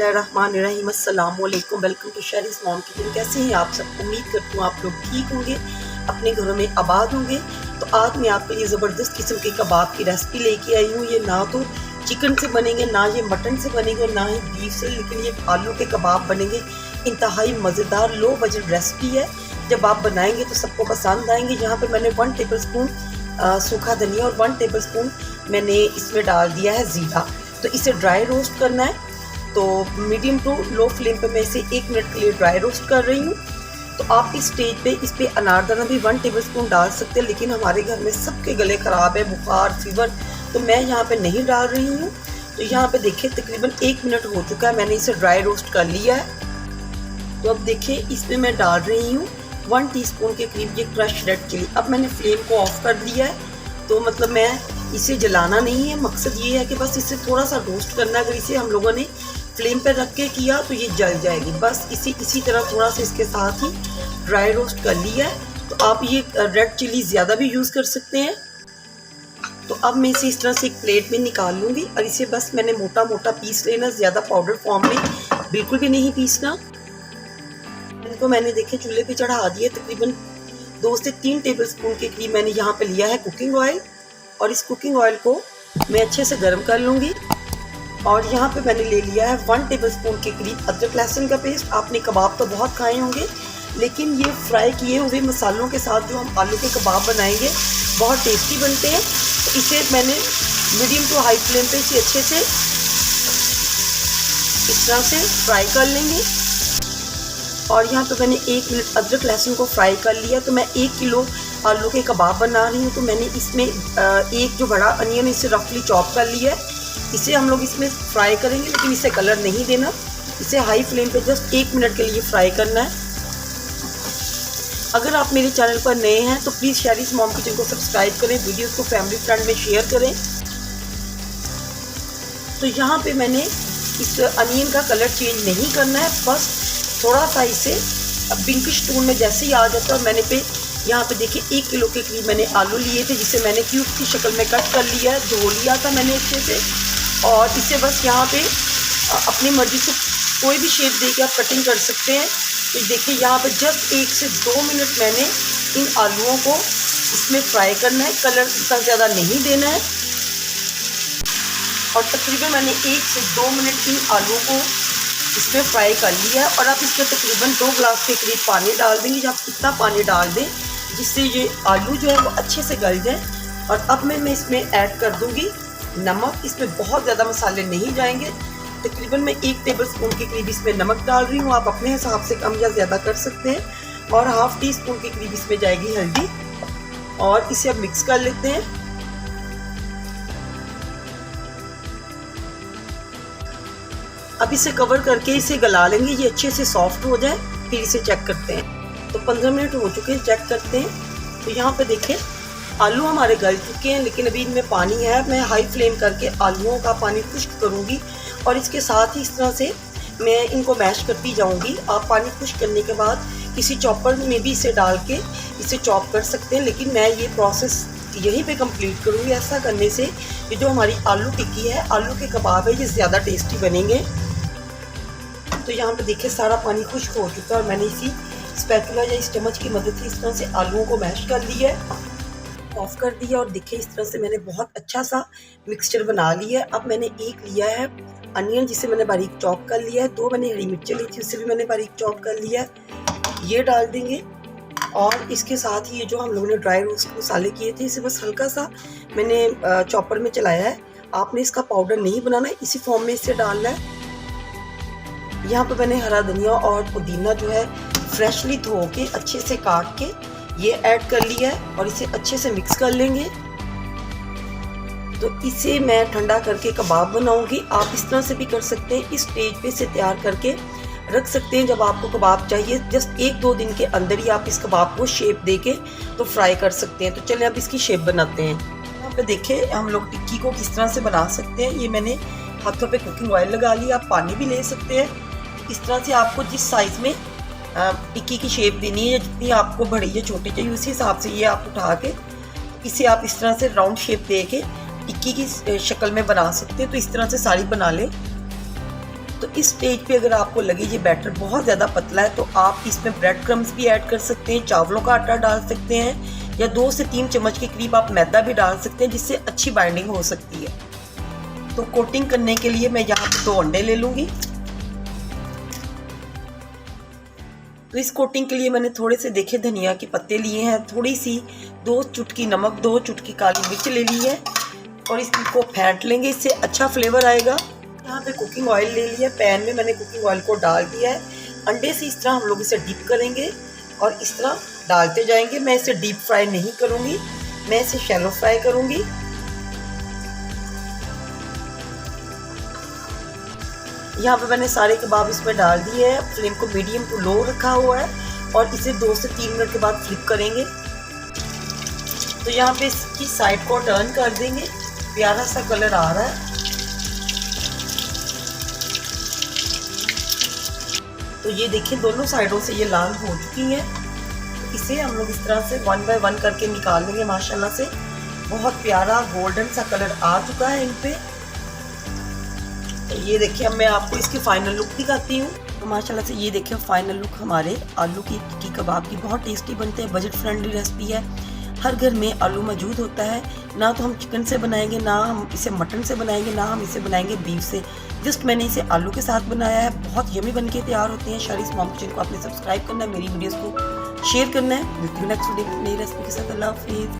बिस्मिल्लाहिर्रहमानिर्रहीम। अस्सलाम वालेकुम। वेलकम टू शरीस मॉम किचन। कैसे हैं आप सब? उम्मीद करती हूँ आप लोग ठीक होंगे, अपने घरों में आबाद होंगे। तो आज मैं आपके लिए ज़बरदस्त किस्म के कबाब की रेसिपी लेके आई हूँ। ये ना तो चिकन से बनेंगे, ना ये मटन से बनेंगे और ना ही बीफ से, लेकिन ये आलू के कबाब बनेंगे। इंतहाई मज़ेदार लो बजट रेसिपी है। जब आप बनाएंगे तो सबको पसंद आएंगे। यहाँ पर मैंने 1 टेबल स्पून सूखा धनिया और 1 टेबल स्पून मैंने इसमें डाल दिया है ज़ीरा। तो इसे ड्राई रोस्ट करना है। तो मीडियम टू लो फ्लेम पे मैं इसे 1 मिनट के लिए ड्राई रोस्ट कर रही हूँ। तो आप इस स्टेज पे इस पर अनारदाना भी 1 टेबल स्पून डाल सकते हैं, लेकिन हमारे घर में सबके गले ख़राब है, बुखार, फीवर, तो मैं यहाँ पे नहीं डाल रही हूँ। तो यहाँ पे देखिए तकरीबन 1 मिनट हो चुका है, मैंने इसे ड्राई रोस्ट कर लिया है। तो अब देखिए इसमें मैं डाल रही हूँ 1 टीस्पून के करीब ये क्रश रेड चिली। अब मैंने फ्लेम को ऑफ कर दिया है। तो मतलब मैं इसे जलाना नहीं है, मकसद ये है कि बस इसे थोड़ा सा रोस्ट करना है। अगर इसे हम लोगों ने फ्लेम पे रख के किया तो ये जल जाएगी। बस इसी तरह थोड़ा सा इसके साथ ही ड्राई रोस्ट कर लिया है। तो आप ये रेड चिली ज़्यादा भी यूज़ कर सकते हैं। तो अब मैं इसे इस तरह से एक प्लेट में निकाल लूँगी और इसे बस मैंने मोटा मोटा पीस लेना, ज़्यादा पाउडर फॉर्म में बिल्कुल भी नहीं पीसना। तो मैंने देखे चूल्हे पे चढ़ा दिए। तकरीबन 2 से 3 टेबल स्पून के करीब मैंने यहाँ पे लिया है कुकिंग ऑयल, और इस कुकिंग ऑयल को मैं अच्छे से गर्म कर लूँगी। और यहाँ पे मैंने ले लिया है 1 टेबल स्पून के करीब अदरक लहसुन का पेस्ट। आपने कबाब तो बहुत खाए होंगे, लेकिन ये फ्राई किए हुए मसालों के साथ जो हम आलू के कबाब बनाएंगे बहुत टेस्टी बनते हैं। तो इसे मैंने मीडियम टू हाई फ्लेम पे इसे अच्छे से इस तरह से फ्राई कर लेंगे। और यहाँ पे मैंने 1 मिनट अदरक लहसुन को फ्राई कर लिया। तो मैं 1 किलो आलू के कबाब बना रही हूँ। तो मैंने इसमें एक जो बड़ा अनियन इसे रफली चॉप कर लिया है। इसे हम लोग इसमें फ्राई करेंगे, लेकिन इसे कलर नहीं देना। इसे हाई फ्लेम पे जस्ट 1 मिनट के लिए फ्राई करना है। अगर आप मेरे चैनल पर नए हैं तो प्लीज़ शरीस मॉम किचन को सब्सक्राइब करें, वीडियोस को फैमिली फ्रेंड में शेयर करें। तो यहाँ पे मैंने इस अनियन का कलर चेंज नहीं करना है, बस थोड़ा सा इसे पिंकिश टोन में जैसे ही आ जाता है। मैंने यहाँ पे देखिए 1 किलो के करीब मैंने आलू लिए थे, जिसे मैंने क्यूब की शक्ल में कट कर लिया है, धो लिया था मैंने अच्छे से। और इसे बस यहाँ पे अपनी मर्ज़ी से कोई भी शेप दे के आप कटिंग कर सकते हैं। तो देखिए यहाँ पे जस्ट 1 से 2 मिनट मैंने इन आलूओं को इसमें फ्राई करना है, कलर इतना ज़्यादा नहीं देना है। और तकरीबन मैंने 1 से 2 मिनट इन आलूओं को इसमें फ्राई कर लिया है। और आप इसमें तकरीबन 2 गिलास के करीब पानी डाल देंगे। आप इतना पानी डाल दें जिससे ये आलू जो है वो अच्छे से गल जाए। और अब मैं इसमें ऐड कर दूंगी नमक। इसमें बहुत ज़्यादा मसाले नहीं जाएंगे। तकरीबन मैं 1 टेबल स्पून के करीब इसमें नमक डाल रही हूँ। आप अपने हिसाब से कम या ज़्यादा कर सकते हैं। और ½ टी स्पून के करीब इसमें जाएगी हल्दी। और इसे अब मिक्स कर लेते हैं। अब इसे कवर करके इसे गला लेंगे, ये अच्छे से सॉफ्ट हो जाए, फिर इसे चेक करते हैं। तो 15 मिनट हो चुके हैं, चेक करते हैं। तो यहाँ पे देखें आलू हमारे गल चुके हैं, लेकिन अभी इनमें पानी है। मैं हाई फ्लेम करके आलूओं का पानी खुश्क करूँगी और इसके साथ ही इस तरह से मैं इनको मैश करती जाऊँगी। आप पानी खुश्क करने के बाद किसी चॉपर में भी इसे डाल के इसे चॉप कर सकते हैं, लेकिन मैं ये प्रोसेस यहीं पे कंप्लीट करूँगी। ऐसा करने से ये जो हमारी आलू टिक्की है, आलू के कबाब है, ये ज़्यादा टेस्टी बनेंगे। तो यहाँ पे देखिए सारा पानी खुश्क हो चुका है और मैंने इसी स्पैचुला या इस चम्मच की मदद से इस तरह से आलूओं को मैश कर लिया है, ऑफ कर दिया। और देखिए इस तरह से मैंने बहुत अच्छा सा मिक्सचर बना लिया है। अब मैंने एक लिया है अनियन, जिसे मैंने बारीक चॉप कर लिया है। 2 मैंने हरी मिर्चें ली थी, उसे भी मैंने बारीक चॉप कर लिया है। ये डाल देंगे। और इसके साथ ही ये जो हम लोगों ने ड्राई रोस्ट मसाले किए थे, इसे बस हल्का सा मैंने चॉपर में चलाया है। आपने इसका पाउडर नहीं बनाना है, इसी फॉर्म में इसे डालना है। यहाँ पे मैंने हरा धनिया और पुदीना जो है फ्रेशली धो के अच्छे से काट के ये ऐड कर लिया है और इसे अच्छे से मिक्स कर लेंगे। तो इसे मैं ठंडा करके कबाब बनाऊंगी। आप इस तरह से भी कर सकते हैं, इस स्टेज पे इसे तैयार करके रख सकते हैं। जब आपको कबाब चाहिए जस्ट 1-2 दिन के अंदर ही आप इस कबाब को शेप दे के तो फ्राई कर सकते हैं। तो चलिए अब इसकी शेप बनाते हैं। यहाँ पे देखिए हम लोग टिक्की को किस तरह से बना सकते हैं। ये मैंने हाथों पे कुकिंग ऑयल लगा लिया। आप पानी भी ले सकते हैं। इस तरह से आपको जिस साइज़ में टिक्की की शेप देनी है, या जितनी आपको बड़ी या छोटी चाहिए, उसी हिसाब से ये आप उठा के इसे आप इस तरह से राउंड शेप दे के टिक्की की शक्ल में बना सकते हैं। तो इस तरह से सारी बना लें। तो इस स्टेज पे अगर आपको लगे ये बैटर बहुत ज़्यादा पतला है तो आप इसमें ब्रेड क्रम्स भी ऐड कर सकते हैं, चावलों का आटा डाल सकते हैं, या 2 से 3 चम्मच के करीब आप मैदा भी डाल सकते हैं, जिससे अच्छी बाइंडिंग हो सकती है। तो कोटिंग करने के लिए मैं यहाँ पे 2 अंडे ले लूँगी। तो इस कोटिंग के लिए मैंने थोड़े से देखे धनिया के पत्ते लिए हैं, थोड़ी सी 2 चुटकी नमक, 2 चुटकी काली मिर्च ले ली है और इसको फेंट लेंगे, इससे अच्छा फ्लेवर आएगा। यहाँ पे कुकिंग ऑयल ले लिया, पैन में मैंने कुकिंग ऑयल को डाल दिया है। अंडे से इस तरह हम लोग इसे डीप करेंगे और इस तरह डालते जाएंगे। मैं इसे डीप फ्राई नहीं करूँगी, मैं इसे शैलो फ्राई करूँगी। यहाँ पे मैंने सारे कबाब इसमें डाल दिए हैं, फ्लेम को मीडियम टू लो रखा हुआ है और इसे 2 से 3 मिनट के बाद फ्लिप करेंगे। तो यहाँ पे इसकी साइड को टर्न कर देंगे, प्यारा सा कलर आ रहा है। तो ये देखिए दोनों साइडों से ये लाल हो चुकी है। इसे हम लोग इस तरह से 1 बाय 1 करके निकाल लेंगे। माशाल्लाह से बहुत प्यारा गोल्डन सा कलर आ चुका है इन पे। ये देखिए अब मैं आपको इसकी फाइनल लुक दिखाती हूँ। तो माशाल्लाह से ये देखिए फाइनल लुक हमारे आलू की टिक्की कबाब की। बहुत टेस्टी बनते हैं, बजट फ्रेंडली रेसिपी है। हर घर में आलू मौजूद होता है, ना तो हम चिकन से बनाएंगे, ना हम इसे मटन से बनाएंगे, ना हम इसे बनाएंगे बीफ से। जस्ट मैंने इसे आलू के साथ बनाया है। बहुत यमी बन के तैयार होते हैं। शरीस मॉम किचन को आपने सब्सक्राइब करना है, मेरी वीडियोज़ को शेयर करना है। मिलती हूँ नेक्स्ट वीडियो नई रेसिपी के साथ। अल्लाह हाफिज़।